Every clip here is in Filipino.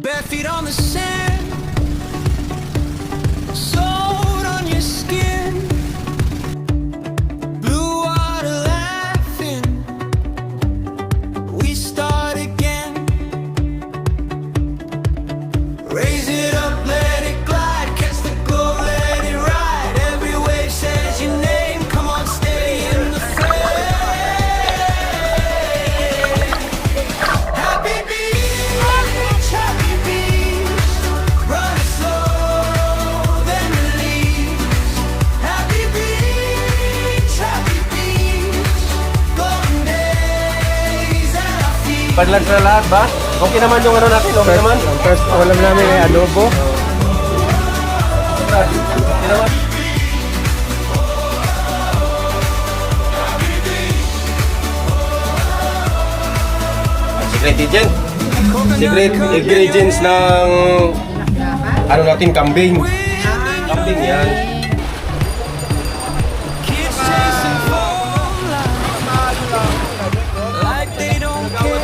Bare feet on the sand, salt on your skin, blue water laughing, we start again. Raise it up, let it glide, catch the glow, let it ride. Every wave says your name, come on, stay in the fray. Happy beach, happy beach, run slow, then release. Happy beach, golden days at our feet. Padlag na lahat ba? Okay naman yung ano natin, okay naman? Ang first ulam namin ay adobo. Okay naman. Secret ingredients ng ano natin, kambing. Kambing yan. Kids chasing phone like they don't care.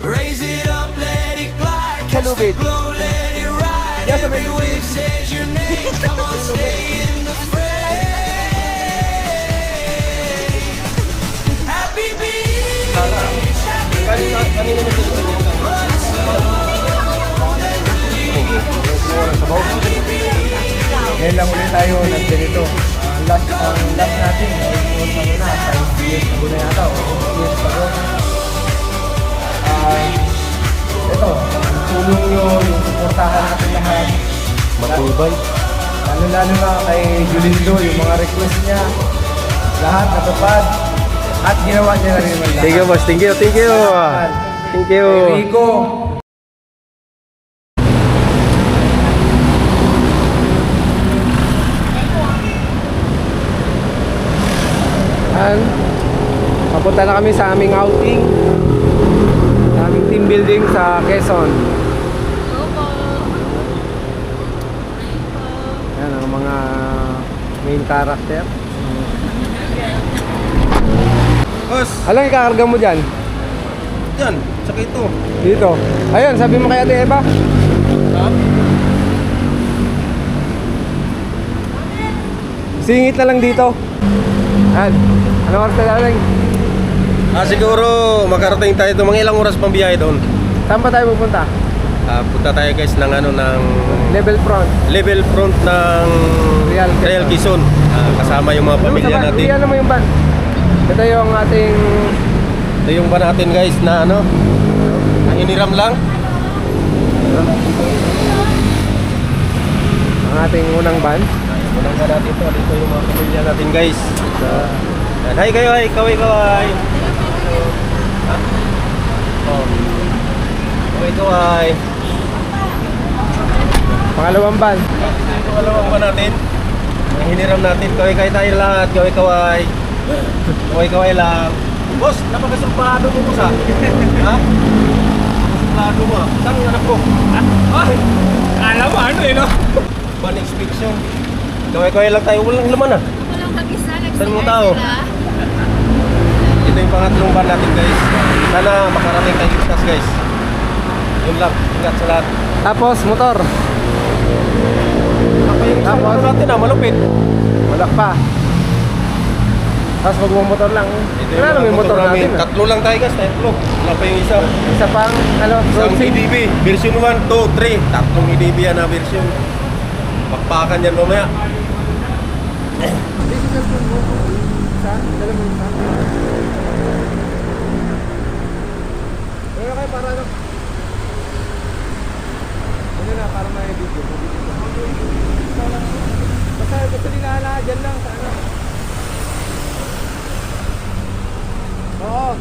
Raise it up, let it glide. Catch the glow, let it ride. Every wave says your name. Come on, stay in the fray. Happy beach, happy beach. Run slow, then Ngayon lang ulit tayo nagdito. Ang last natin ay na 5 years ago na yata o 6 years ago. Ito, ang tulong nyo, yung supportahan natin lahat. Matubay. Lalo na kay Julindo, yung mga request niya. Lahat natupad. At ginawa niya na rin naman lahat. Thank you, boss. Thank you. Thank you. Thank you. Kay Rico. Papunta na kami sa aming outing, sa aming team building sa Quezon. Yan ang mga main character. Boss, Alam yung kakarga mo dyan? yan. Tsaka ito. Dito. Ayun, sabi mo kay Ate Eva. Singit na lang dito. Ano oras na lang? Siguro makarating tayo doon. Mga ilang oras pang biyahe doon. Saan pa tayo pupunta? Punta tayo guys ng ano, ng Level front. level front ng Real Quezon. Real Quezon. Kasama yung mga pamilya natin. Iyan naman yung van. Ito yung ating Ito yung ba natin guys na ano, na iniram lang. ang ating unang van. Unang ba natin ito. Dito yung mga pamilya natin guys. Yan. Hi kayo, hi. Kaway. Oh. Kaway. Pangalawang van. Ito alawang ba natin? Ang hiniram natin. Kaway tayo lahat. Kaway. Kaway lang. Boss, napakasumpado mo boss ha? Ha? Napakasumpado mo ha? Saan ang anak ko? Ay! Alam mo ano no? Ban inspection. Kaway lang tayo. Walang laman ha? Walang mag-isa, Saan mo tao? Ito yung pangatlong ban natin guys. Sana makarating tayo ligtas guys. Yun lang. Ingat sa lahat. Tapos motor. Ako yung isang Tapos? motor natin ha? Malupit. Wala pa. Tapos magmumotor lang. Ito Ano may motor natin? Tatlo lang tayo guys. Tatlo. Wala pa yung isa. Isa pang ano, Isang road EDB. Version 1, 2, 3. Tatlong EDB yan na version. Pakpakan yan mamaya. Pero kayo para ano? Ano na, para may video. Basta gusto nila dyan lang sa ano. Oo.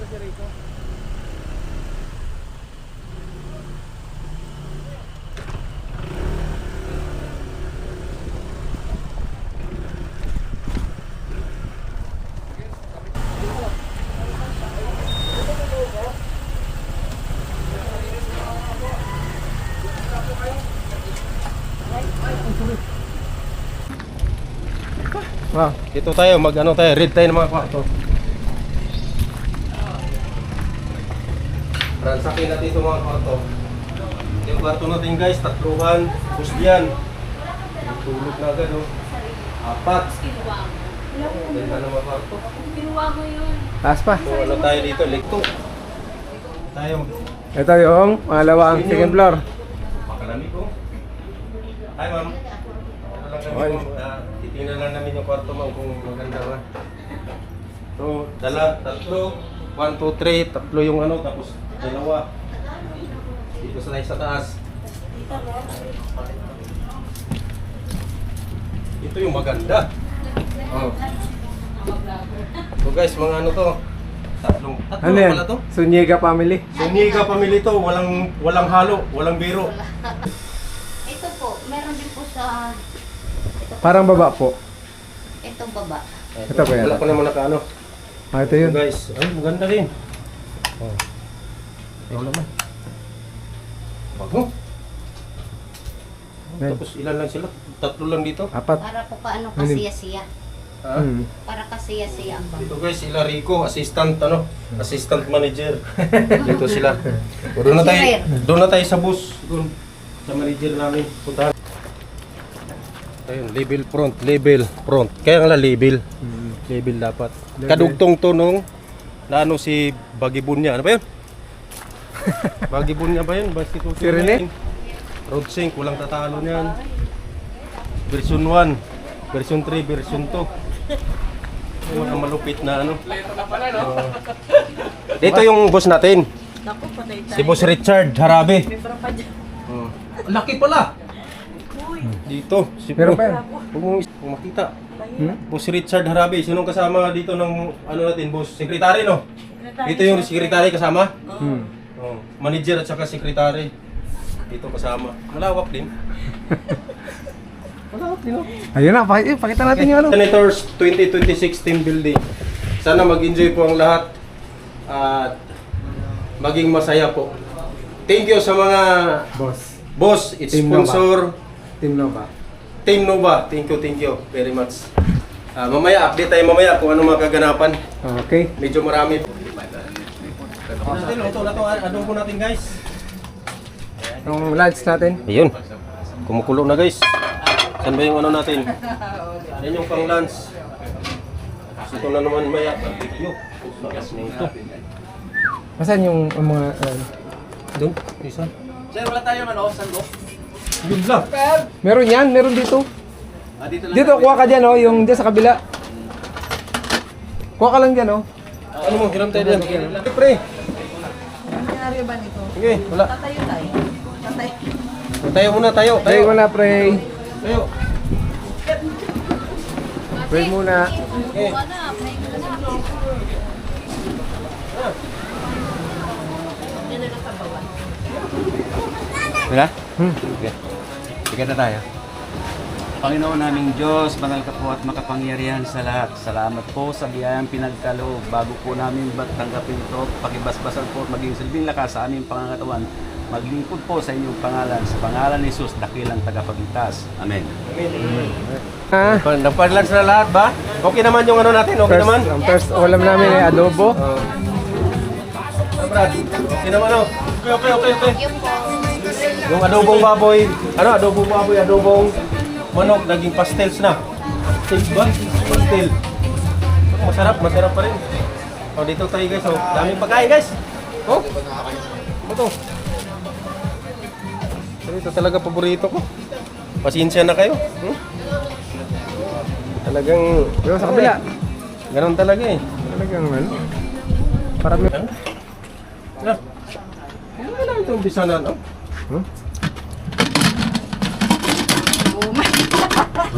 si Rico. Wow. Dito tayo, mag-ano tayo, read tayo ng mga kwarto. Ransakin natin itong mga kwarto. Yung kwarto natin guys, tatluhan, tapos diyan. Tulog na agad oh. 4. Ganda ng mga kwarto. Taas pa. So ano tayo dito, lekto. Tayo. Ito yung pangalawang second floor. Makalami ko. Hi ma'am. Ano lang kami Okay. titingnan lang namin yung kwarto ma'am kung maganda ba. So, tatlo. 1, 2, 3, tatlo yung ano, tapos dalawa. Dito sa taas. Ito yung maganda. Oh. So guys, mga ano to? Tatlo Ano yan? pala to? Sunyega family. Suniga pamilya to, walang halo, walang biro. Ito po, meron din po sa Parang baba po. itong baba. Ito ba yan? Wala pa naman nakaano. Ah, ito yun. So guys, ay maganda din. Oh. Ikaw naman. Bago. Ayan. Tapos ilan lang sila? Tatlo lang dito. 4. Para po kaano kasiya-siya. Ha? Para kasiya-siya ang baba. Dito guys, sila Rico, assistant assistant manager. Dito sila. O, doon na tayo sa bus. Doon sa manager namin. Puntahan. Ayun, level front. Kaya nga label. Label dapat. Label. Kadugtong to nung naano si Bagibunya. Ano ba yun? Bagibunya ba yun? Basketball Si Rene? Road sync, walang tatalo niyan. Version 1, version 3, version 2. Yung mga malupit na ano. Dito yung boss natin. Si Boss Richard Harabe. Oh. Laki pala. Dito. Si Meron pa yan? Kung makita. Boss Richard Harabe. Sinong kasama dito ng ano natin, boss? Sekretary, no? Dito yung sekretary kasama. Oh. Manager at saka sekretary. Dito kasama. Malawak din. Malawak din, no? Ayun na, pakita natin yung ano. Senators 2026 team building. Sana mag-enjoy po ang lahat at maging masaya po. Thank you sa mga boss, it's Team sponsor, Team Nova. Team Nova. Thank you very much. Mamaya, update tayo mamaya kung ano mga kaganapan. Okay. Medyo marami. Ito na to, adobo natin guys. Yung lunch natin. Ayun, kumukulo na guys. Saan ba yung ano natin? Yan yung pang lunch. Ito na naman maya. Barbecue. Sarap na ito. Masan yung mga... Doon, isa. Sir, wala tayong ano, sanggo? Yun lang. meron yan, meron dito. Dito lang. Dito, kuha ka dyan, oh, yung dyan sa kabila. Kuha ka lang dyan, oh. Ano mo, hiram tayo dyan. Pre. Nangyari ba nito? Sige, wala. Tatayo tayo. Tatay. Tayo muna, tayo. Pray muna, pray. Tayo. Pray muna. Okay. Wala? Okay. Sige na tayo. Panginoon naming Diyos, banal ka po at makapangyarihan sa lahat. Salamat po sa biyayang pinagkaloob. Bago po namin tanggapin ito, pakibasbasan po at maging silbing lakas sa aming pangangatawan. Maglingkod po sa inyong pangalan. Sa pangalan ni Jesus, dakilang tagapagligtas. Amen. Ah, Nagpa-lunch na lahat ba? Okay naman yung ano natin, okay naman? ang first ulam namin ay adobo. Brad, okay naman oh. Okay. Yung adobong baboy, adobong manok, naging pastels na. Pastels ba? Pastel. Masarap pa rin. O, dito tayo guys, oh. Daming pagkain guys. Oh, ano to? Ito talaga paborito ko. Pasensya na kayo. Talagang... Pero sa kabila. Ganon talaga eh. Talagang ano? Parang... Ano? Ano lang itong bisanan, oh?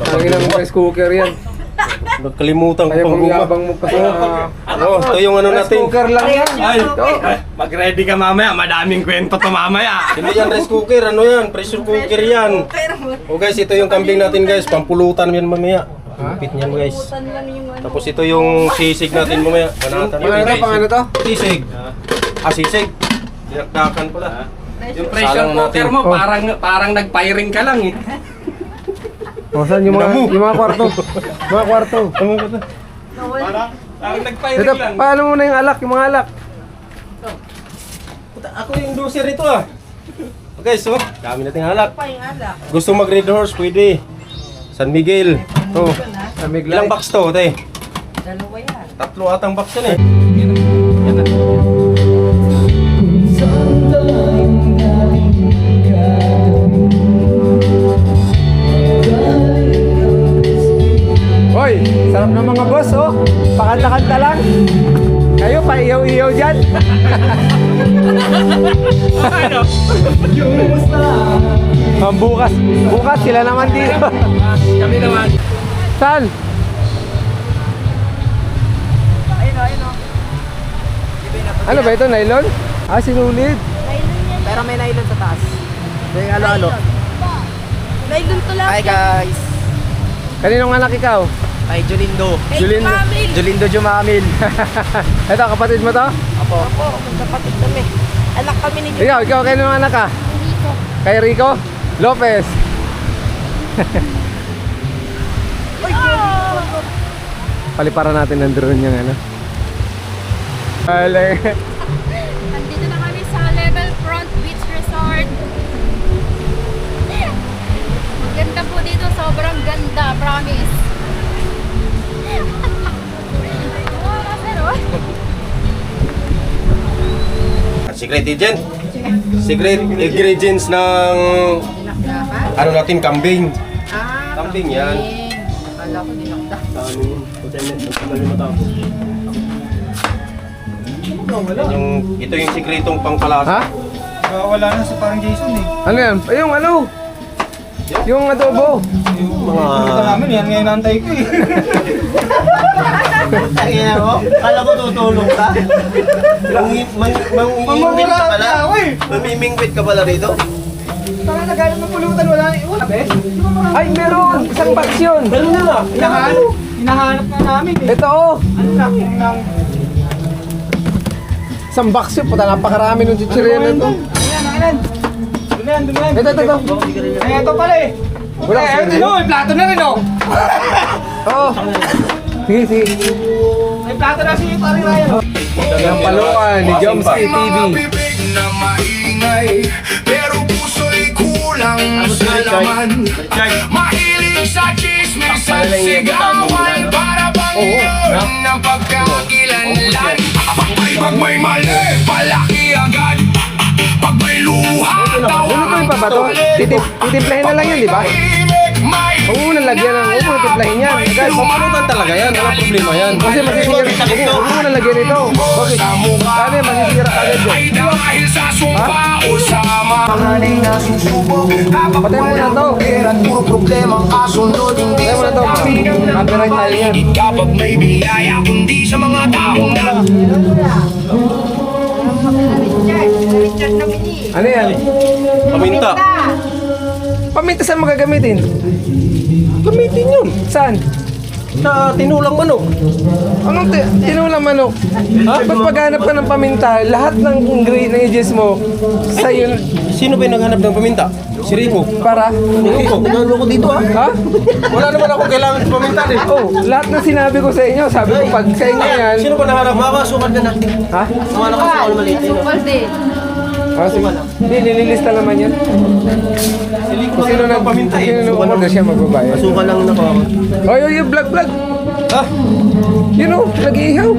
Ang ina mo rice cooker yan. Nakalimutan ko Kaya pang kung guma. yabang mo pa sa... Ito yung ano Rice natin. cooker lang yan. Ay, mag-ready ka mamaya. Madaming kwento to mamaya. Hindi yan rice cooker, ano yan? Pressure cooker yan. O guys, ito yung kambing natin guys. Pampulutan yan mamaya. Lupit niyan guys. Tapos ito yung sisig natin mamaya. Panatan Pang ano to? Sisig. Sisig. Dinakdakan pala. Yung pressure cooker mo, parang nag-firing ka lang eh. O, saan yung mga kwarto? Mga kwarto. Parang nag-firing Ito, lang. paano mo na yung alak, yung mga alak? Ako yung doser ito ah. Okay, so dami nating halak. Gusto mag Red Horse, pwede. San Miguel. To. Ilang box to, te? Dalawa yan. 3 atang box yan eh. Hoy, sarap ng mga boss, oh. Pakanta-kanta lang. Kayo, paiyaw-iyaw dyan. Bukas sila naman dito. Kami naman. Saan? Ano ba ito, nylon? Sinulid. Pero may nylon sa taas. May ano-ano. Nylon to lang. Hi guys! Kaninong anak ikaw? Ay, Jolindo. Julindo. Jolindo Jumamil. Ito, kapatid mo to? Apo. Opo, magkapatid kami. Anak kami ni Ikaw, kaninong anak ka? Kay Rico Lopez. Paliparan natin ng drone yung ano. Nandito na kami sa Level Front Beach Resort. Maganda po dito, sobrang ganda, promise. Wala, sir, oh. Secret agent. Secret ingredients ng ano natin, kambing. Kambing yan. Akala ko dinakda. Ito yung sikretong pangpalasa. Ha? Wala na sa parang Jason eh. Ano yan? Ay, yung ano? Yung adobo. Mga Namin yan, ngayon nantay ko eh. Kala ko tutulong ka. Mamimingwit ka pala. Mamimingwit ka pala rito. Parang nagalit ng pulutan, wala be? Ay, meron! Isang box yun! Ganun na. Hinahanap na namin eh. Ito oh! Ano na, ng... Isang box yun. Puta, napakarami ng chichirya na ito. Ayan. Dumayan. Ito. Ay, ito pala eh. Wala Eh, kasi. ayun, may plato na rin oh. Oo. Sige. May plato na si Paring Ryan. Ang paluan ni Jomsky TV. Bibig na maingay, pero puso'y kulang sa laman. Mahilig sa chismis at sigawan, para bang yun ang pagkakilanlan. Pag may mali, palaki agad. Pag may luha, Lulutuin pa ba ito? Titimplahin na lang yun, di ba? Huwag mo nalagyan ng... Huwag mo titimplahin yan. Agad. Papalutan talaga yan. Wala problema yan. Kasi masisira. Huwag mo nalagyan ito. Bakit? Ano yan? Masisira ka agad ay yun. dahil sa sumpa o sama. Patay mo na ito. Puro problema kasunod, hindi Patay mo na ito. Copyright tayo yan. kapag may biyaya, kundi sa mga taong na Richard na bili. Ano yan? Paminta. Paminta saan mo gagamitin? Gamitin yun. Saan? Sa tinulang manok. Anong tinulang manok? Ha? Ba't paghanap ka ng paminta, lahat ng ingredients mo sa yun Sino ba yung naghanap ng paminta? Si Rico. para? Nagano ko dito ah. Ha? Wala naman ako kailangan ng paminta eh. Oh, lahat ng sinabi ko sa inyo, sabi ko pag sa inyo yan. Sino ba nahanap? Makakasukat na natin. Ha? Sumala ka sa maliit. Supal din. Sige. Hindi, nililista naman yan. Kung sino nang paminta sino nang umorder siya magbabayad. Suka lang na ako. Oy, yung vlog. Ha? You know, nag-iihaw.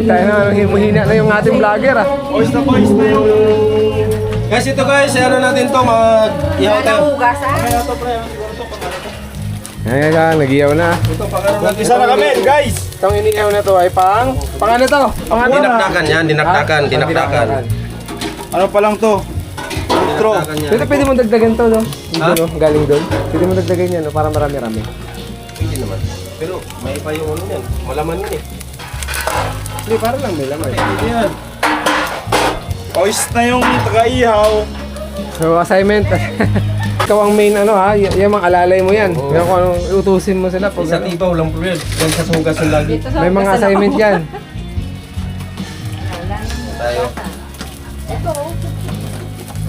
Tayo na, hihina na yung ating vlogger ah. Boys na yung... Guys, ito guys, ano natin to, mag-ihaw tayo. Ayan ka, nag-ihaw na. Ito, pang-ano natin. Isa na kami, guys! Itong inihaw na to ay pang ano to? Pang ano? Dinakdakan yan, dinakdakan. Ano pa lang to? Dinakdakan yan. Dito pwede mo dagdagan to, no? Dito, no? Galing doon. Pwede mo dagdagan yan, no? Para marami-rami. Pwede naman. Pero may pa yung ano yan. Malaman yun eh. Hindi, para lang may laman. Pwede yan. Pawis na yung taga-ihaw. So, assignment. Ikaw ang main ano ha, yung mga alalay mo yan. Oo. Kaya kung anong utusin mo sila. Pag, Sa tibaw lang po yan. Yan sa sugas yung lagi. may mga assignment yan. Tayo. Ito,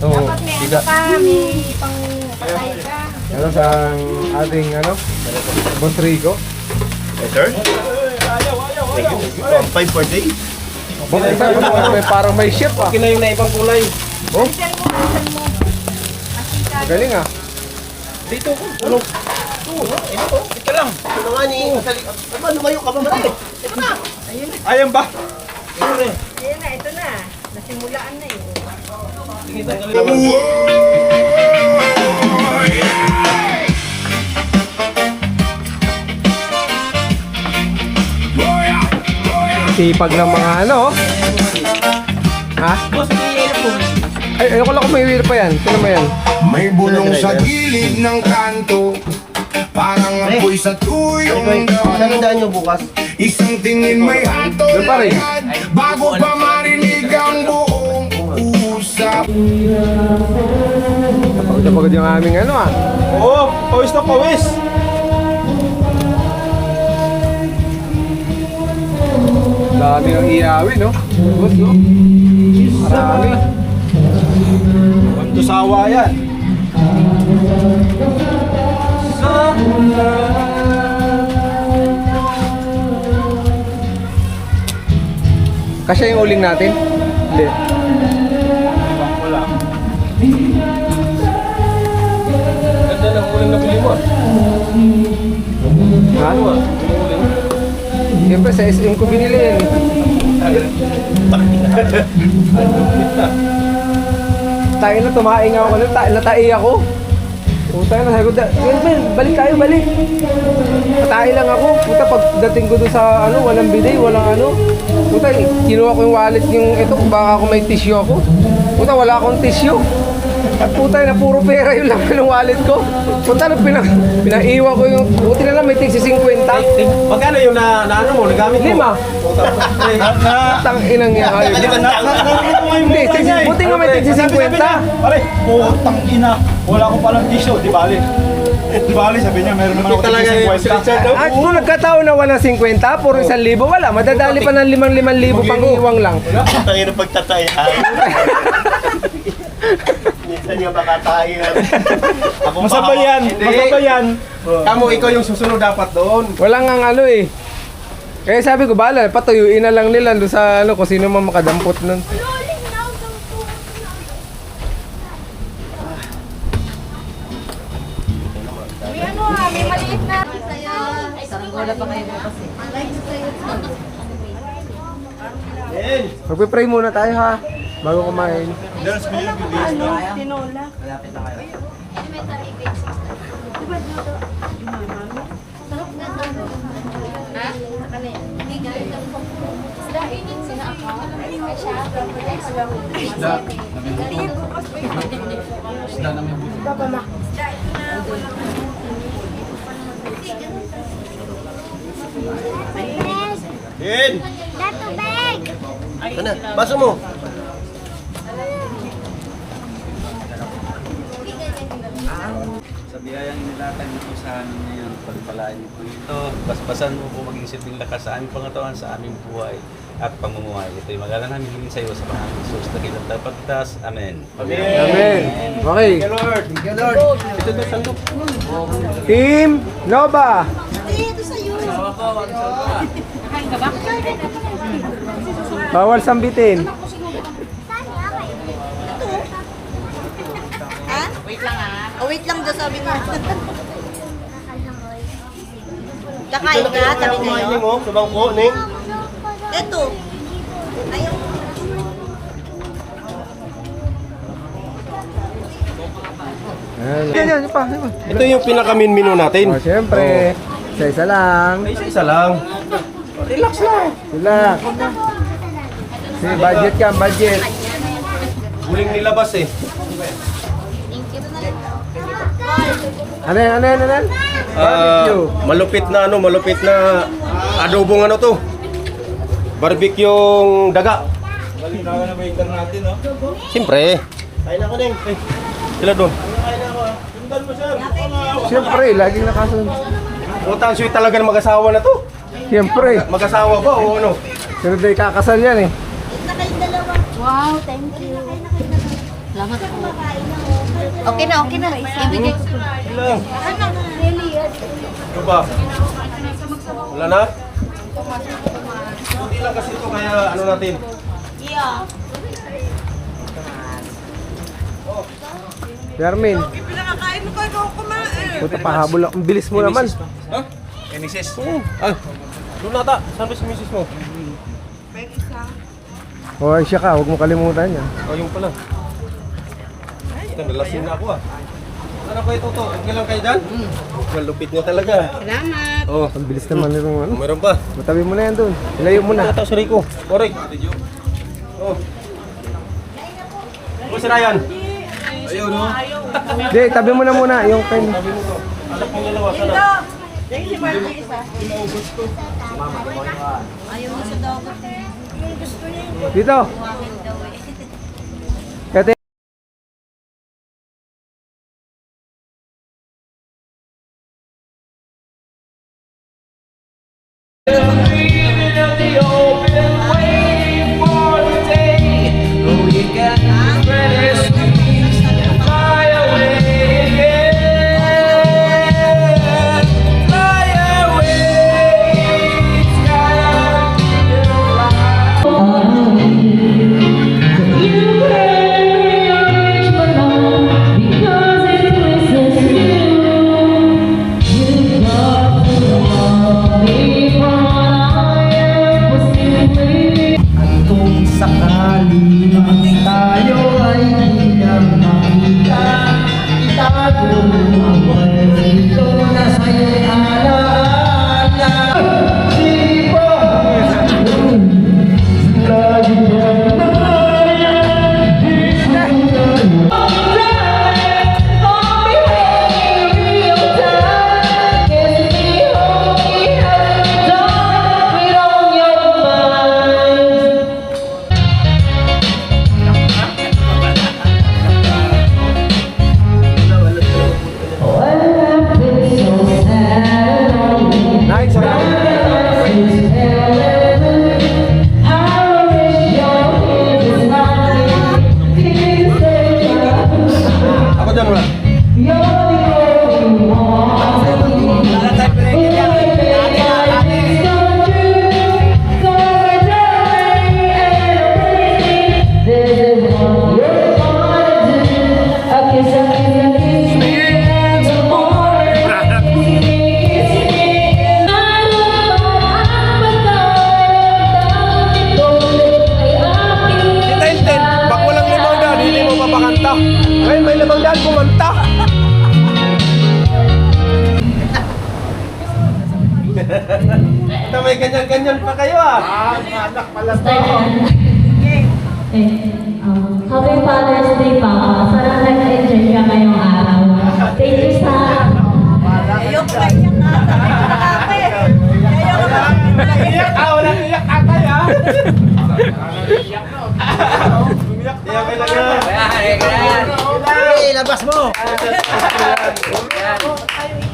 Oo. dapat may ano Biga. ka, may pang patay ka. Ano sa ating ano, Boss Rico. Yes, sir? Thank you. 5 per day? Boss, may parang may chef ah. Okay na yung naibang kulay. Bilisan mo, bilisan mo. Galing ah. Dito ko. Tulog. Ito. Ika lang. Ito nga ni. Ano, lumayo ka ba marami? Ito na. Ayan ba? Ito na. Ayan na, ito na. Nasimulaan na eh. Sige, tanggalin naman. Sipag ng mga ano. Ha? Ay, ayoko lang kung may wheel pa yan. Sino mo yan? May bulong sa gilid ng kanto, parang apoy sa tuyong Saan damo. daan nyo bukas? Isang tingin may hatol Doon pa rin. agad, bago pa marinig ang buong usap. Pagod na pagod yung aming ano ah. Oo, pawis na pawis. Dami ng iawin no? Boss no? Marami. Quanto sawa yan? Kasya yung uling natin? Hindi. Wala. Ganda ng uling na bili mo. Ha? Ano ah? Yung uling. Siyempre sa SM ko binili yan. Tayo na, tumaing ako nun, natai ako. Puta na, sabi ko, Ben, balik tayo, balik. Natai lang ako. Puta, pagdating ko doon sa, ano, walang bidet, walang ano. Puta, kinuha ko yung wallet yung ito, baka ako may tissue ako. Puta, wala akong tissue. At puta na, puro pera yung laman ng wallet ko. Puta na, pinaiwan ko yung, buti na lang may tigsi 50. Magkano yung na ano mo? Nagamit mo? 5. Tang inang yan. Ayun. Hindi, buti nga may tigsi 50. Pare, putang ina. Wala ko palang tissue, di bali. Di bali, sabi niya, meron naman ako tissue 50. At kung nagkataon na walang 50, puro 1,000, wala. Madadali pa ng 5,000 pang iwang lang. Tangin ng pagtatayan. Minsan yung makatayan. Masabay yan, masabay yan. Kamu, ikaw yung susunod dapat doon. Wala nga ano eh. Kaya sabi ko, bahala, patuyuin na lang nila doon sa ano, kung sino man makadampot nun. May ano ah, may maliit na. Saranggola pa kayo bukas eh. Magpipray muna tayo ha, bago kumain. Ano, tinola. Elementary basics. Ha? Hindi ganito. Isda, sina ako. Ay siya. Yan. Ano? Baso mo. Sa biyayang inilatag niyo po sa amin ngayon, pagpalain niyo po ito. Basbasan mo po maging silbing lakas sa aming pangatawan, sa aming buhay at pamumuhay. Ito'y magala namin hingin sa iyo sa Panginoon Jesus na kilang tapagtas. Amen. Amen. Okay. Thank you, Lord. Ito to, sandok. Team Nova. Nakain ka ba? Bawal sambitin. Oh, wait lang daw sabi mo. Kakain ka, tabi Kumain kayo. mo sa bangko, Ning. Ito. Ayaw. Yan, pa. Ito yung pinaka-main menu natin. Oh, siyempre. Isa-isa lang. Ay, isa lang. Relax lang. Relax. Sige, budget ka, budget. Huling nilabas eh. Thank you. Ano yan, ano yan, ano yan? Barbecue. Malupit na adobong ano to. Barbecue yung daga. Galing na waiter natin, no? Siyempre. Kain ako din. Sila doon. Sundan mo, sir. Siyempre, laging nakasunod. Utang sweet talaga ng mag-asawa na to. Siyempre. Mag-asawa ba o ano? Pero di kakasal yan eh. Wow, thank you. Salamat po. Okay na, okay na. Ibigay ko po. Ilang? Ano ba? Wala na? Hindi lang kasi ito kaya ano natin. Yeah. Yarmin. Pinakakain mo ko, ikaw kumain. Puta pahabol ako. Ang bilis mo naman. Ha? Mrs. Ah, doon nata. Saan ba si misis mo? Hoy, siya ka. Huwag mo kalimutan yan. Oh, yung pala. Nalasin na ako ah. Ano kayo ito? Okay lang kayo dyan? Malupit nyo talaga. Salamat. Oh, Ang bilis naman nitong ano. meron pa. Matabi mo na yan doon. Ilayo mo na. Ito si Rico. Correct. Oh. Ano si Ryan? Ayaw, no? Di, tabi mo na muna. Yung kain. Sabi mo to. Anak ng dalawa. Sana. Ayaw mo sa dagat eh. Yung gusto niya yung Dito. buhangin daw eh. Kate. Kung sakali man tayo ay hindi makita, itago ang kwento na sa'yo'y alaala. Sipo! Lagi kang Nice. Ako dyan wala. Tintin, pag walang limang daan, hindi mo mapakanta. Ngayon may limang daan, kumanta. Ito may ganyan-ganyan pa kayo ah. Happy Father's Day pa. Sana nag-enjoy ka ngayong araw. Thank you sa... Ayaw ka iyak na. Ayaw ka ba? Iyak ka, walang iyak atay, ha? Iyak ka lang yan. Hey, labas mo!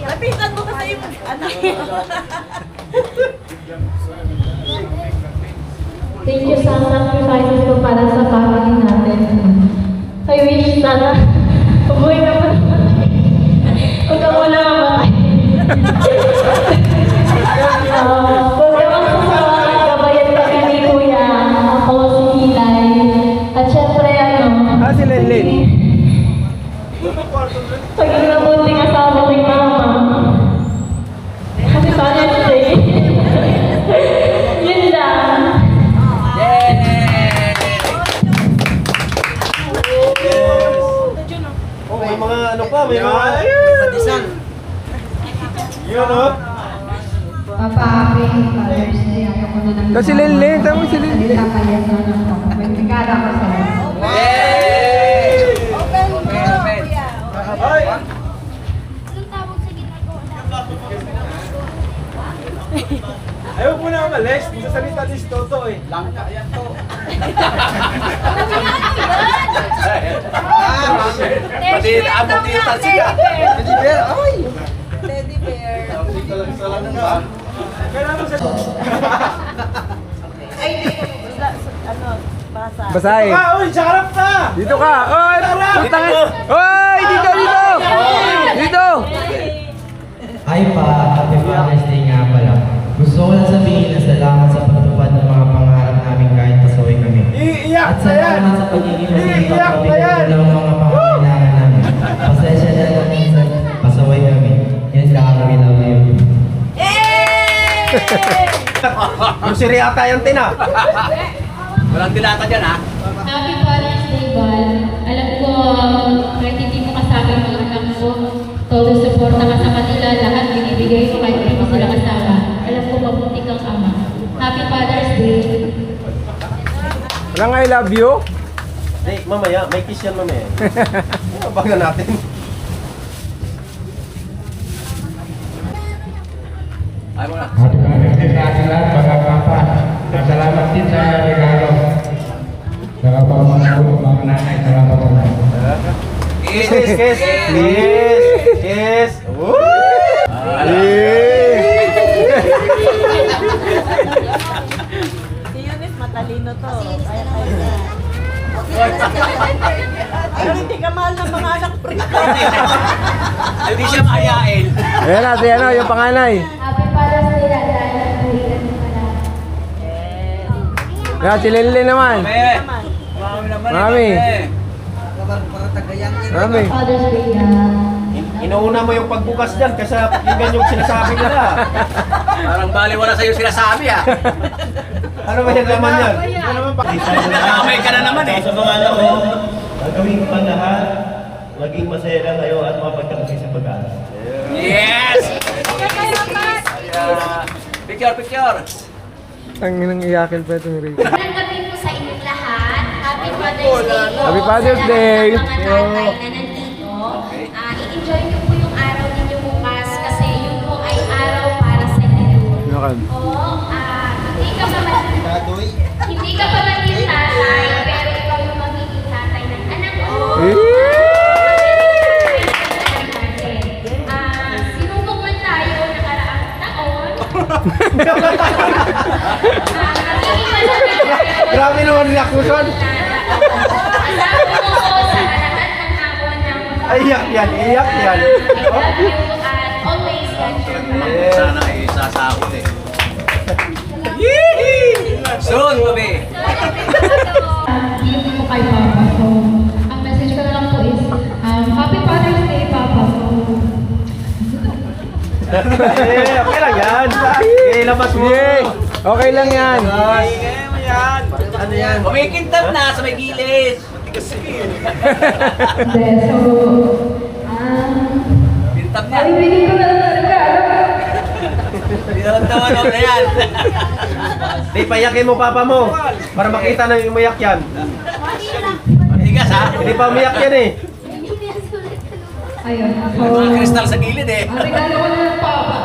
Lapitan mo kasi yung anak mo. Thank you sa sacrifices ko para sa family natin. I wish sana umuwi ka pa. Huwag ka muna mamatay. Huwag ka magsusulat, kabayan kami ni Kuya. Ako si Hilay. At syempre Ah, si Lenlen. paging nabuting asawa ni Mama. Happy Father's Day. Yun lang. Oh, may mga ano pa, may mga... Patisan. Yun oh. Papa, happy Father's Day. Ayoko na lang. Ito si Lenlen. Tama si Lenlen. Papayas na lang ako. May bigada ko sa'yo. Open mo, kuya. Ay! Abot-itan siya. Teddy bear, ay! Teddy bear. Ay, ano, basa. Basahin. Uy, sa harap na! Dito ka! Oy! Putang! Oy! Dito! Dito! Dito! Ay pa, Happy Father's Day nga pala. Gusto ko lang sabihin na salamat sa pagtupad ng mga pangarap namin kahit pasaway kami. Iiyak At na yan! salamat sa pagiging masipag Iiyak kami na yan! ng mga pangangailangan namin. Pasensya na lang minsan, pasaway kami. Yan lang, we love you. Yung si Riata yung tina. Walang dilata dyan, ha? Happy Father's Day, Val. Alam ko, kahit hindi mo kasama yung mga anak mo, todo suporta ka sa kanila, lahat binibigay mo kahit hindi mo sila kasama. Alam ko, mabuti kang ama. Happy Father's Day. Walang I love you? Hey, mamaya, may kiss yan mamaya. Abangan natin. Ay mo na. Happy Father's Day sa ating lahat, mga papa. Salamat din sa regalo. Sa mga nanay, salamat po. Kiss, kiss, kiss. Kiss, kiss. Woo! Si Eunice matalino to. Si Eunice Kaya na kaya. Pero hindi ka mahal ng mga anak mo rin. Hindi siya maayain. Ayan na, si ano, yung panganay. Happy Father's Day, Dad. Buhitan mo pala. Yan, si Lili naman. Naman. Mami naman. Mami. Para tagayan yun. Mami. Father's Day, Dad. Inuuna mo yung pagbukas dyan kasi pakinggan yung sinasabi nila. Parang baliwala sa'yo sinasabi, ha? Ano ba yung laman yan? Nakamay ka na naman, eh. Sa mga anak mo, gagawin ko pa lahat, maging masaya lang kayo at mapagtagusin sa pag-aaral. Yes! Picture, picture. Ang inang iyakin pa ito ni Rico. Magandang gabi po sa inyong lahat. Happy Father's Day po. Happy Father's Sa lahat Day. ng mga tatay na nandito. I-enjoy niyo po yung araw ninyo bukas kasi yun po ay araw para sa inyo. Nakan. Hindi ka pa maging tatay, pero ikaw yung magiging tatay ng anak mo. Sinubok man tayo nakaraang taon. Magiging masakit. Grabe naman reaction. Kasama mo ko sa lahat ng hamon ng Ay, iyak yan, iyak yan. I love you and always God your mom. Sana eh, sasahod eh. Soon, babe. Hindi po kay Papa. So, ang message ko na lang po is, Happy Father's Day, Papa. Okay lang yan. Okay, labas mo. Yay! Okay lang yan. Ano yan? Kumikintab na sa may gilid. Matigas eh. Hindi, so, Pintab na. ibigay ko na lang sa regalo. Pinantawan na yan. Di, payakin mo papa mo. Para makita na yung umayak yan. Matigas, ha? Hindi pa umayak yan eh. Ayun, so, May mga kristal sa gilid, eh. ang regalo ko na lang, Papa.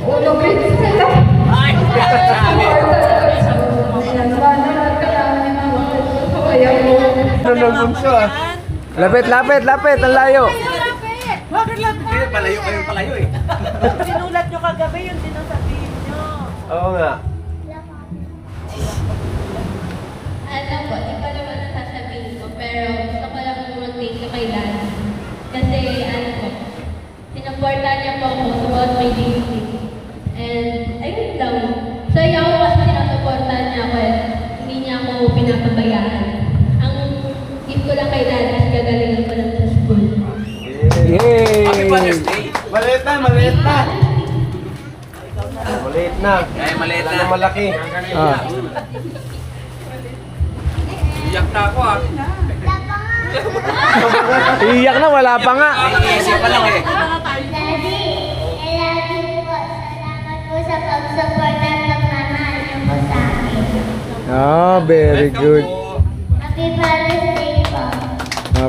Uno, kristal. Ay, grabe. Ano ng bunso ah. Lapit, lapit, lapit. Ang layo. Bakit lang ba? Hindi, palayo kayo, palayo eh. Sinulat nyo kagabi yung sinasabihin nyo. Oo nga. Alam ko, di pa naman nasasabihin ko, pero gusto ko lang mag-thank you kay Dad. Kasi, ano po, sinuporta niya po ako throughout my dating. And, ayun lang. Saya ako kasi sinuporta niya ako at hindi niya ako pinapabayaan. Ang gift ko lang kay Dad is gagalingan ko lang sa school. Yay! Happy Father's Day. Maliit na, maliit na. Maliit na. Ay, maliit Ano na. malaki. Ah. Iyak na ako, ha? Iyak na, wala pa nga. Iisip pa lang, eh. Daddy, I love you po. Salamat po sa pag-support at pagmamahal niyo po sa akin. Oh, very good. Happy Father's Day po.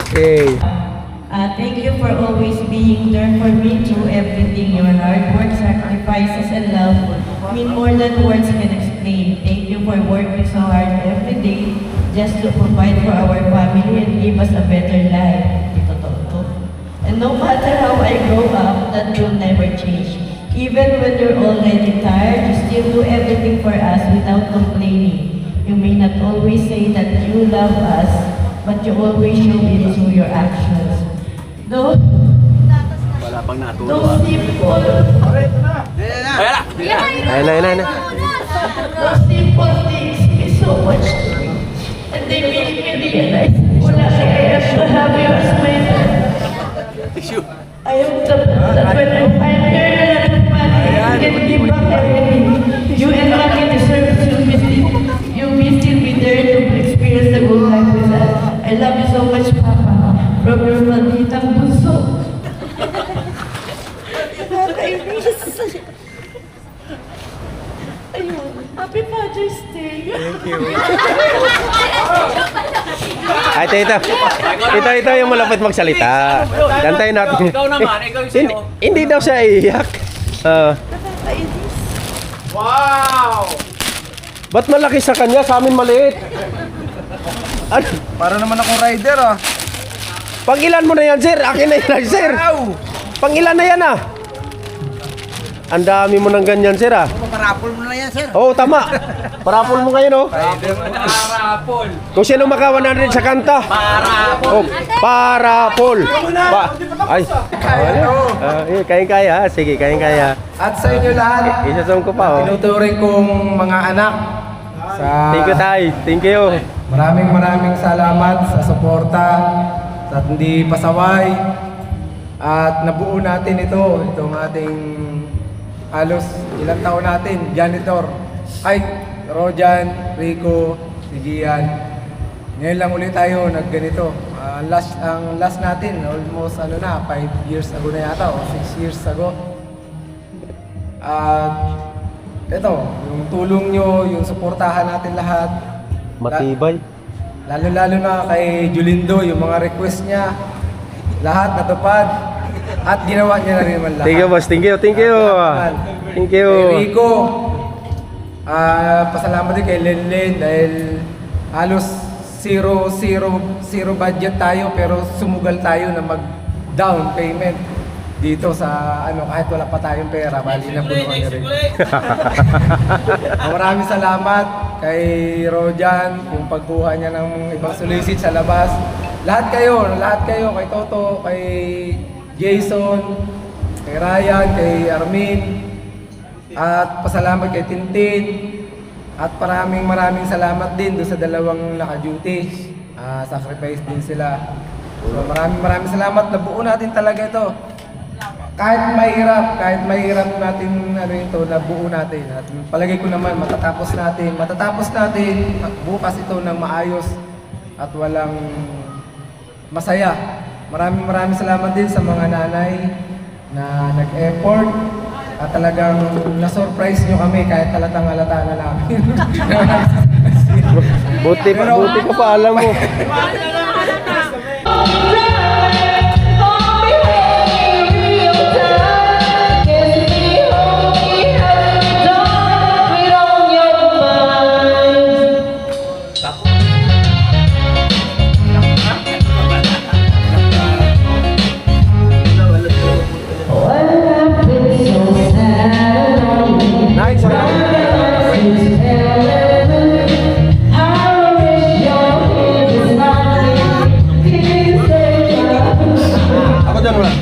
Okay. Thank you for always being there for me through everything. Your hard work, sacrifices, and love mean more than words can explain. Thank you for working so hard every day just to provide for our family and give us a better life. Ito to. And no matter how I grow up, that will never change. Even when you're already tired, you still do everything for us without complaining. You may not always say that you love us, but you always show it through your actions. Those simple, those simple things mean so much to me. And they make me realize wala kaya I am so happy as my dad. I am the that when I'm here and I can give back everything. You and Maki deserve to be still be there to experience the good life with us. I love you so much, Papa. From your malditang bunso. Ayun. Happy Father's Day. Thank you. Ay, ito yung malapit magsalita. Dantayin natin. Ikaw naman, ikaw yung Hindi, hindi daw siya iiyak. Wow! Ba't malaki sa kanya? Sa amin maliit. Ano? Para naman akong rider ah. Pangilan mo na yan, sir. Akin na yan, sir. Pangilan na yan, ah. Ang dami mo ng ganyan, sir, ah. Parapol mo na yan, sir. Oo, tama. Parapol mo ngayon, oh. Parapol. Kung sino maka 100 sa kanta. Parapol. Oh, parapol. Ay. Kaya. Sige, kaya. At sa inyo lahat, Isasong ko pa, oh. tinuturing kong mga anak sa Thank you, Tay. Thank you. maraming salamat sa suporta, sa hindi pasaway, at nabuo natin itong ating halos ilang taon natin, janitor. Ay, Rojan, Rico, si Gian. Ngayon lang ulit tayo nagganito. Ang last natin, almost 5 years ago na yata, o 6 years ago. At ito, yung tulong nyo, yung suportahan natin lahat. Matibay. Lalo na kay Julindo, yung mga request niya, lahat natupad. At ginawa niya na rin man lahat. Thank you, boss. Thank you. Thank you. Kay Rico, pasalamat din kay Lenlen dahil halos zero budget tayo pero sumugal tayo na mag-down payment dito sa kahit wala pa tayong pera, bali na punuan na rin. Maraming salamat kay Rojan yung pagkuha niya ng ibang solicit sa labas. Lahat kayo, kay Toto, kay Jason, kay Ryan, kay Armin, at pasalamat kay Tintin, at maraming salamat din doon sa dalawang naka-duty. Sacrifice din sila. So maraming salamat, nabuo natin talaga ito. Kahit mahirap natin ito, nabuo natin. At palagay ko naman matatapos natin bukas ito ng maayos at walang masaya. Maraming salamat din sa mga nanay na nag-effort at talagang na-surprise nyo kami kahit halatang-halata na namin. Buti ka pa, alam mo. Ako dyan wala.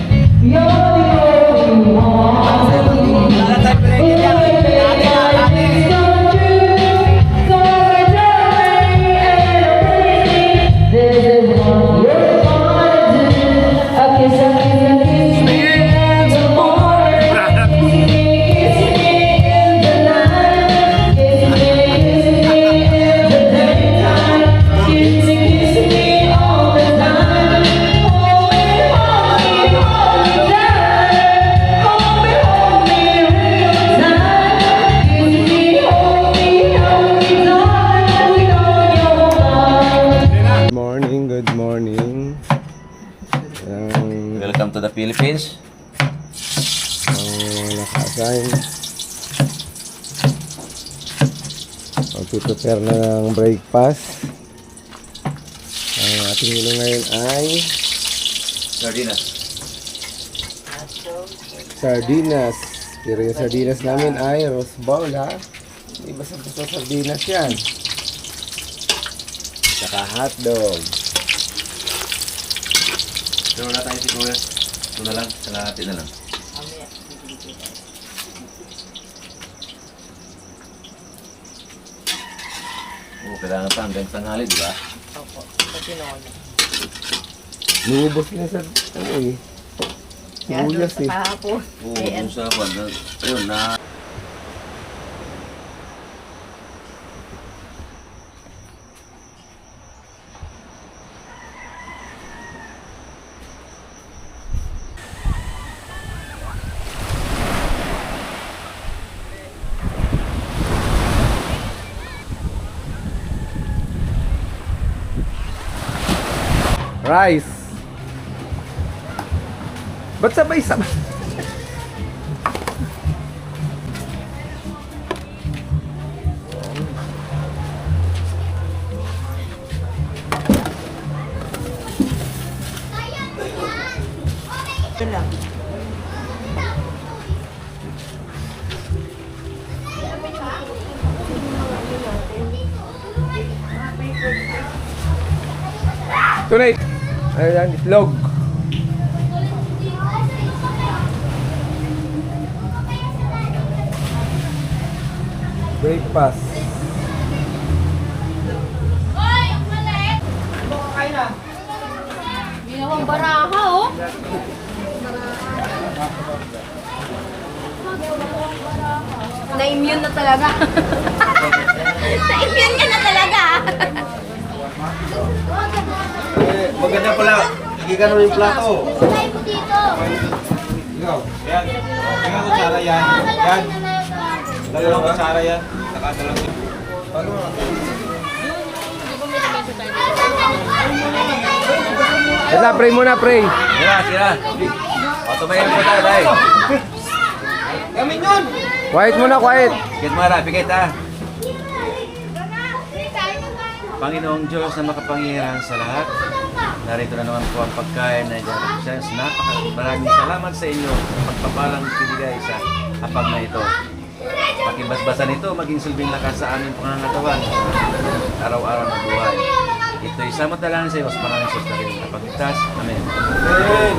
Good morning. Welcome to the Philippines. Naka-assign. Prepare na ng breakfast. Ang ating menu ngayon ay sardinas. Pero yung sardinas namin ay roast bowl, ha? Hindi basta-basta sardinas yan. Saka hotdog. Pero wala tayo siguro. Ito na lang, kalahati na lang. Oo, kailangan pa hanggang tanghali, di ba? Lubos na sa ano eh. Sibuyas eh. Kahapon. Oo, kung sa kwan. Ayun, na... Rice. Ba't sabay-sabay? Tunay. Ayan, itlog. Breakfast. Ginawang baraha, oh. Na-immune na talaga. Na-immune ka na talaga. Maganda pala. Gigano yung plato. Sabay mo dito. Ikaw. Yan. Tingnan ko tsara yan. Yan. Dalawang kutsara yan. Saka dalawang. Ito, pray muna, pray. Sira. O, tumayin mo tayo, tayo. Quiet muna, quiet. Pikit mo, pikit ha. Panginoong Diyos na makapangyarihan sa lahat, narito na naman po ang pagkain na dyan. Maraming salamat sa inyo sa pagpapalang pinigay sa hapag na ito. Pakibasbasan ito, maging silbing lakas sa aming pangangatawan araw-araw na buhay. Ito'y samot-dalangin sa iyo sa maraming sus na rin kapagligtas. Amen. Amen.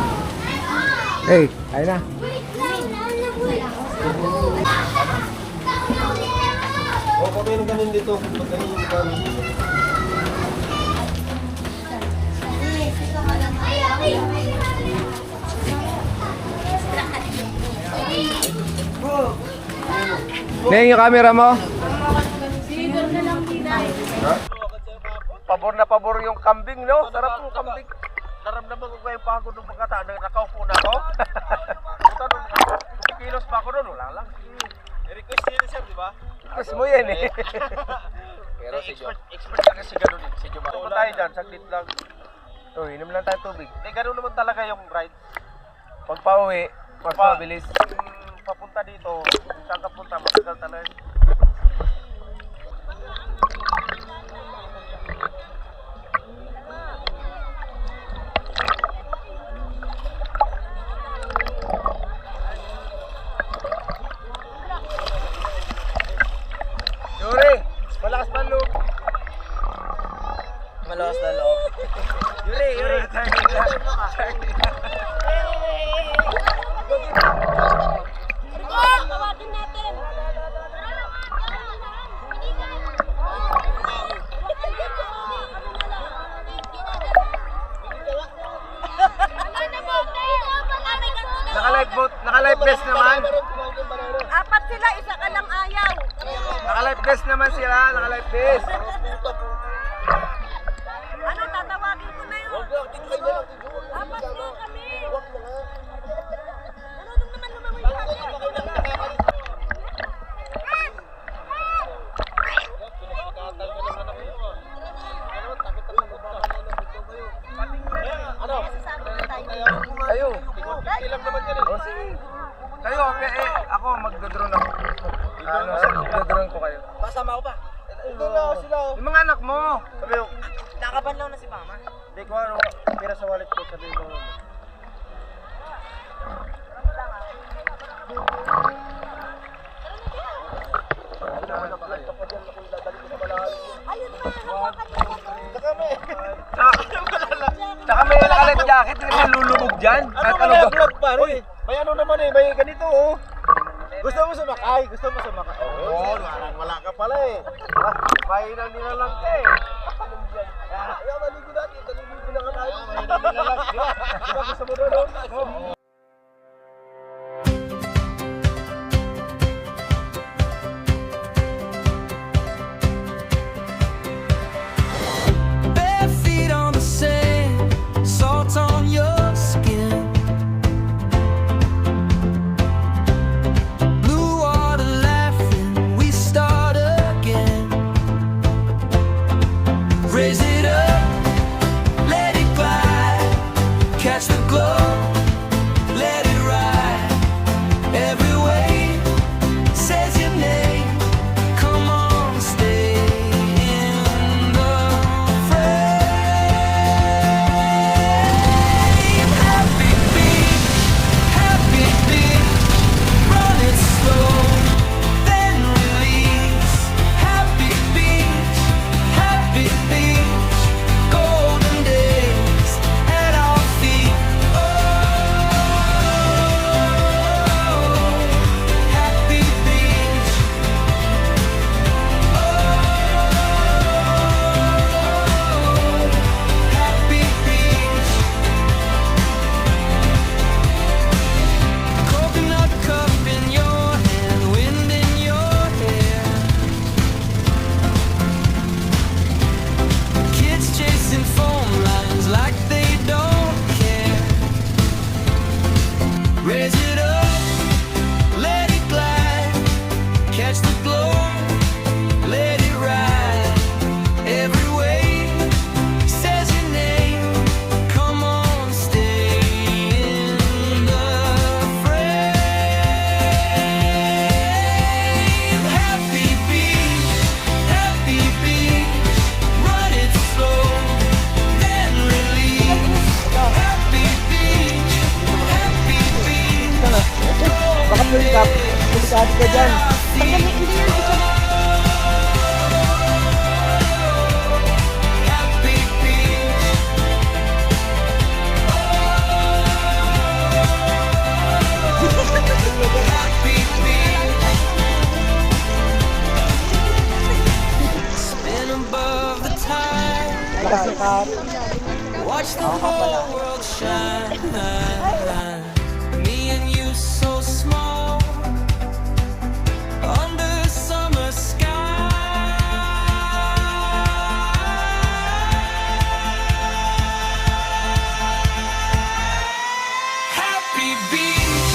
Hey, ayun na. O, kung meron ganun dito. Pag ganun yung kami. Neng, yung camera mo. Pabor na pabor yung kambing, no? Sarap yung kambing. Naramdaman ko yung pagod ng pagkataan. Nakaupo na ako. Puta nung 2 kilos pa ako doon. Wala lang. I-request niya sir, di ba? Request mo yan eh. Pero expert ka kasi ganun eh. Si Juma. Tumo tayo dyan, saglit lang. Oh, inom lang tayo tubig. Hindi, ganun naman talaga yung ride. Pag pauwi, mas mabilis. Papunta dito, kung saan ka punta, matagal talaga. Yuri, malakas pa loob. Malakas na loob. Yuri. Naka-life vest naman. Apat sila, isa ka lang ayaw. Naka-life vest naman sila, naka-life vest. Ano, tatawagin ko na yun. Apat na kami. Ano naman lumangoy ka? Kayo. Kayo, ako magdodrone ako. Magdodrone ko kayo. Pasama ko pa. mo. Sabi mo, Nakabanlaw na si mama. hindi ko ano, pira sa wallet ko, sabi mo. Tsaka may naka-life jacket, hindi na lulubog dyan. Kahit ano ba? vlog pa rin. May ano naman eh, may ganito oh. Gusto mo sumakay? Gusto mo sumakay? Oo, wala ka pala eh. Pahinang nilalang ka eh. Ayaw, maligo natin. Taligo na ka tayo. Pahinang nilalang. Di ba gusto mo doon? Oh? Bare feet on the sand, salt on your skin. Blue water laughing, we start again. Raise it up, let it glide, catch the glow, let it ride. Every wave says your name. Come on, stay in the frame. Happy beat, run it slow, then release. Happy beach, golden days at our feet. Oh, happy beach. Happy beach. Coconut cup in your hand, wind in your hair. Kids chasing foam lines like they don't care. Raise it up, let it glide, catch the glow, let it ride. Every wave says your name. Come on, stay in the frame. Happy beat, run it slow, then release. Happy beat, Baka pulikap. Pulikap ka dyan. happy beat. Happy beat. Spin above the tide. Watch the whole world shine. Me and you so small under summer sky. Happy beach,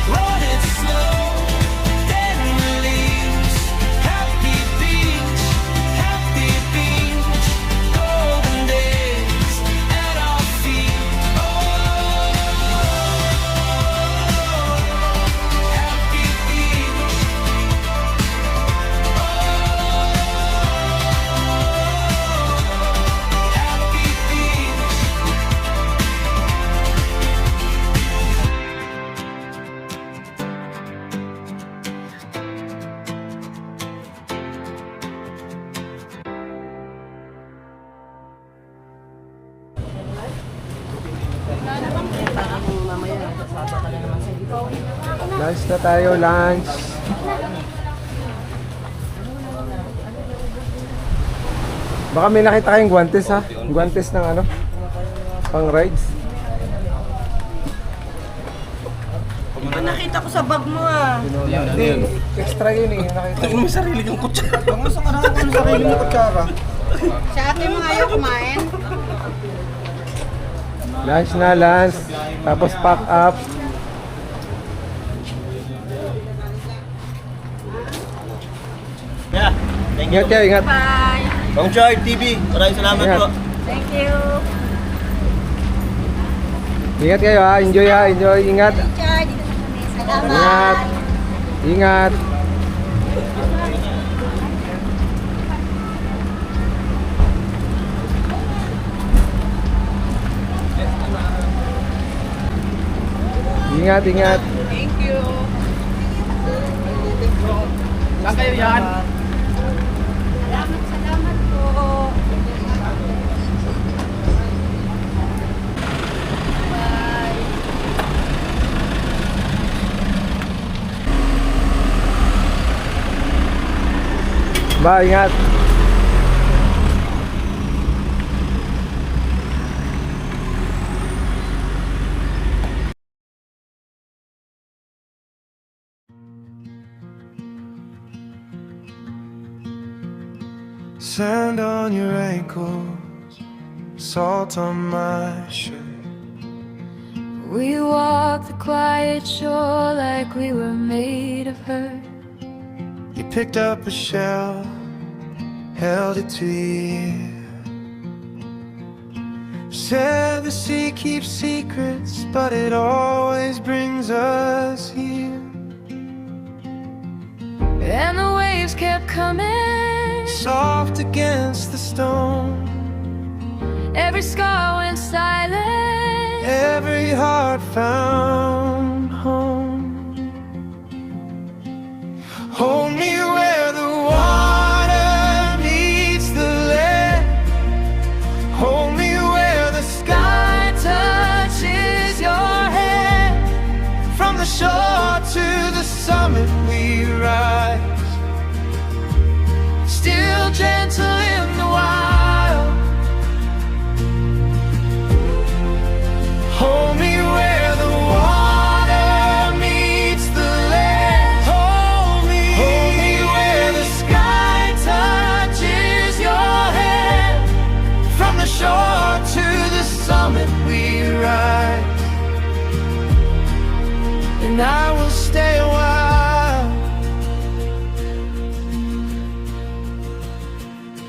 run it slow, then release. Happy beach, golden days at our feet. Oh, happy beach. Happy beach. Lunch na tayo, lunch. Baka may nakita kayong guantes ha? Guantes ng ano? Pang rides. Nakita ko sa bag mo ah. Hindi, extra yun eh. Nakita ko. May sarili kang kutsara. Ang gusto ka na ako ng sarili mo kutsara. Sa ate mo ayaw kumain? Lunch na, lunch. Tapos pack up. Yeah, thank you. Ingat kayo, ingat. Bye! Bang Chart TV, maraming salamat Ingat. po. Thank you! Ingat kayo ha. Enjoy ha. Enjoy. Ingat. Char, dito na kami. Salamat! Ingat. Ingat. ingat, ingat. Thank you. Saan kayo yan? Salamat po. Bye, ingat. Sand on your ankles, salt on my shirt. We walked the quiet shore like we were made of hurt. You picked up a shell, held it to your ear. Said the sea keeps secrets, but it always brings us here. And the waves kept coming. Soft against the stone, Every scar went silent. every heart found home. Hold me where the water meets the land. Hold me where the sky touches your hand. From the shore to the summit we rise, still gentle in the wild. Hold me where the water meets the land. Hold me where the sky touches your hand. From the shore to the summit we rise, and I will stay a while.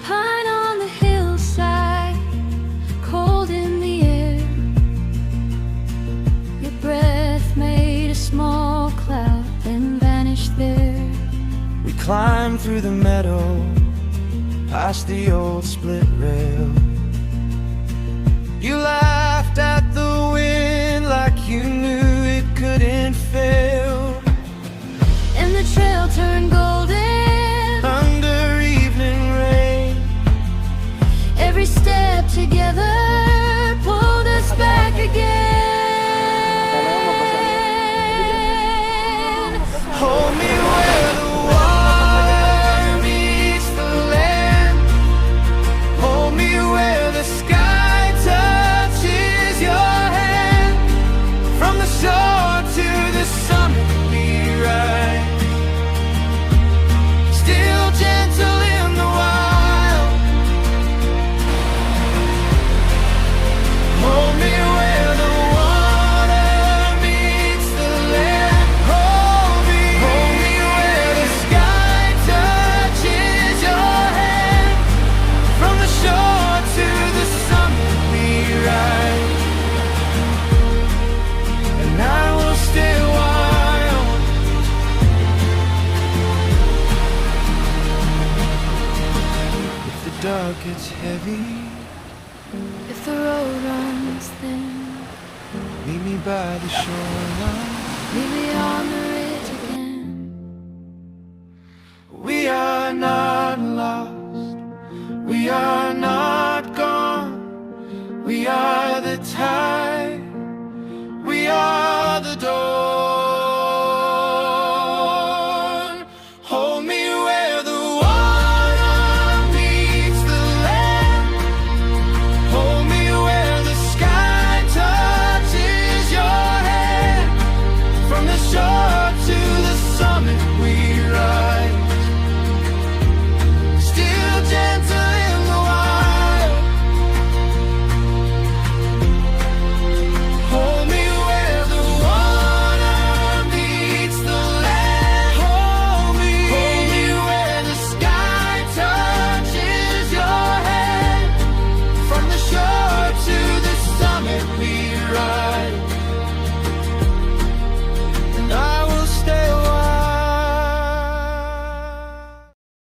Pine on the hillside, cold in the air. Your breath made a small cloud and vanished there. We climbed through the meadow, past the old split rail. You laughed at the wind like you knew it couldn't fail. And the trail turned golden. Under evening rain, Every step together pulled us back again. hold me where the water meets the land. Hold me where the sky touches your hand. From the shore to the summit we rise, still gentle in the wild. Hold me where the water meets the land. Hold me where the sky touches your hand. From the shore to the summit we rise, and I will stay a while. If the dark gets heavy, If the road runs thin, meet me by the shoreline. meet me on the ridge again. We are not lost, we are not gone. We are the tide